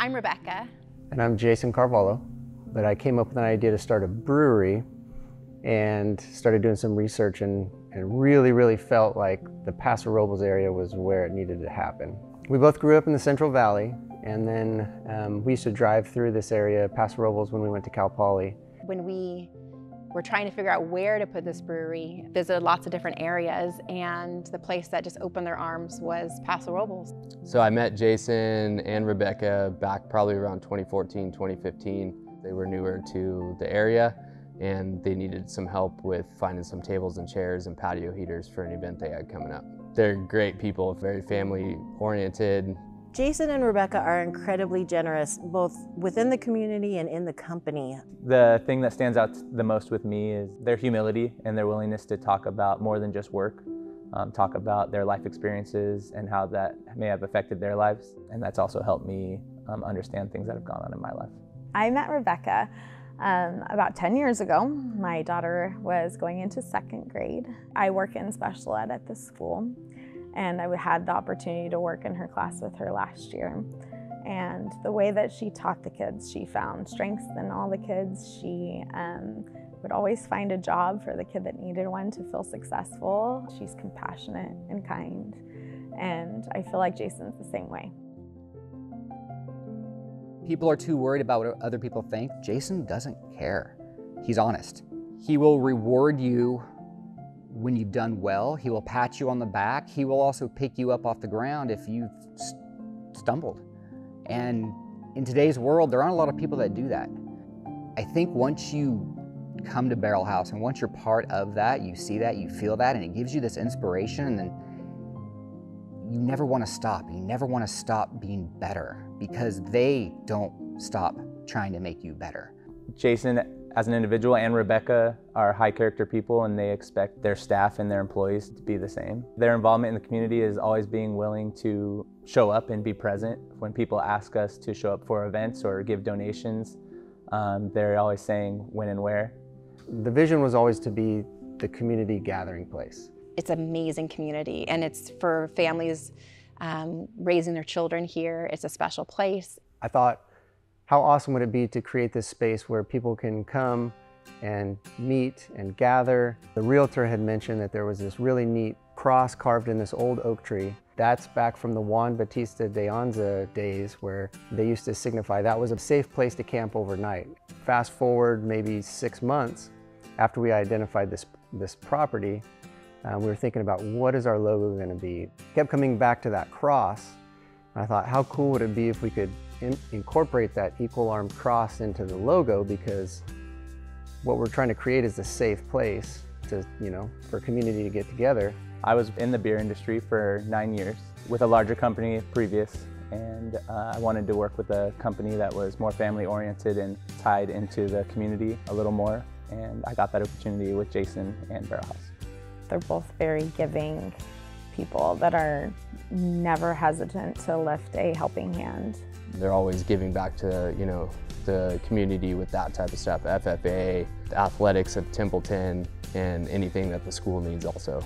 I'm Rebekah. And I'm Jason Carvalho, but I came up with an idea to start a brewery and started doing some research and really felt like the Paso Robles area was where it needed to happen. We both grew up in the Central Valley, and then we used to drive through this area, Paso Robles, when we went to Cal Poly. When we were trying to figure out where to put this brewery, visited lots of different areas, and the place that just opened their arms was Paso Robles. So I met Jason and Rebekah back probably around 2014, 2015. They were newer to the area, and they needed some help with finding some tables and chairs and patio heaters for an event they had coming up. They're great people, very family oriented. Jason and Rebekah are incredibly generous, both within the community and in the company. The thing that stands out the most with me is their humility and their willingness to talk about more than just work, talk about their life experiences and how that may have affected their lives. And that's also helped me understand things that have gone on in my life. I met Rebekah about 10 years ago. My daughter was going into 2nd grade. I work in special ed at the school, and I had the opportunity to work in her class with her last year. And the way that she taught the kids, she found strengths in all the kids. She would always find a job for the kid that needed one to feel successful. She's compassionate and kind, and I feel like Jason's the same way. People are too worried about what other people think. Jason doesn't care. He's honest. He will reward you when you've done well. He will pat you on the back. He will also pick you up off the ground if you've stumbled. And in today's world, there aren't a lot of people that do that. I think once you come to Barrel House and once you're part of that, you see that, you feel that, and it gives you this inspiration, and then you never want to stop. You never want to stop being better because they don't stop trying to make you better. Jason, as an individual, and Rebekah are high character people, and they expect their staff and their employees to be the same. Their involvement in the community is always being willing to show up and be present. When people ask us to show up for events or give donations, they're always saying when and where. The vision was always to be the community gathering place. It's an amazing community, and it's for families raising their children here. It's a special place. I thought, how awesome would it be to create this space where people can come and meet and gather. The realtor had mentioned that there was this really neat cross carved in this old oak tree. That's back from the Juan Batista de Anza days, where they used to signify that was a safe place to camp overnight. Fast forward maybe 6 months after we identified this property, we were thinking about what is our logo going to be. Kept coming back to that cross. I thought, how cool would it be if we could incorporate that equal arm cross into the logo, because what we're trying to create is a safe place to, for community to get together. I was in the beer industry for 9 years with a larger company previous, and I wanted to work with a company that was more family oriented and tied into the community a little more, and I got that opportunity with Jason and Barrel House. They're both very giving people that are never hesitant to lift a helping hand. They're always giving back to, the community with that type of stuff, FFA, the athletics of Templeton, and anything that the school needs also.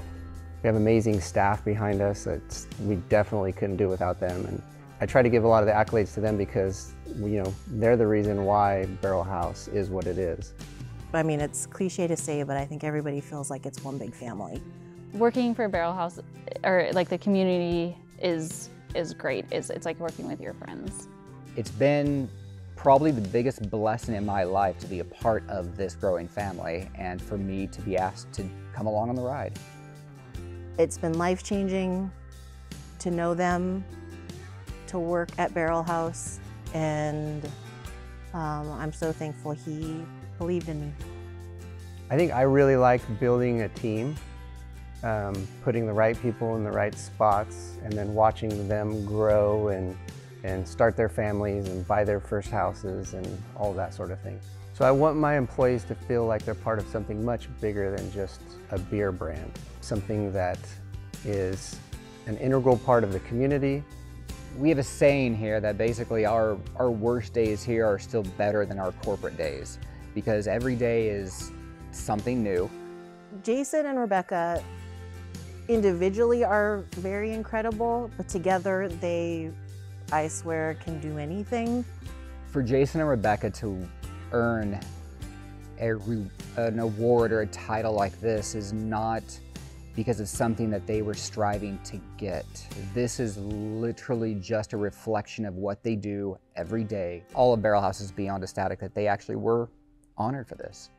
We have amazing staff behind us that we definitely couldn't do without them. And I try to give a lot of the accolades to them because, they're the reason why Barrel House is what it is. I mean, it's cliche to say, but I think everybody feels like it's one big family. Working for Barrel House, or like the community, is great. It's like working with your friends. It's been probably the biggest blessing in my life to be a part of this growing family and for me to be asked to come along on the ride. It's been life-changing to know them, to work at Barrel House, and I'm so thankful he believed in me. I think I really like building a team, putting the right people in the right spots, and then watching them grow and start their families and buy their first houses and all that sort of thing. So I want my employees to feel like they're part of something much bigger than just a beer brand, something that is an integral part of the community. We have a saying here that basically our worst days here are still better than our corporate days, because every day is something new. Jason and Rebekah individually are very incredible, but together they I swear can do anything. For Jason and Rebekah to earn an award or a title like this is not because it's something that they were striving to get. This is literally just a reflection of what they do every day. All of Barrel House is beyond ecstatic that they actually were honored for this.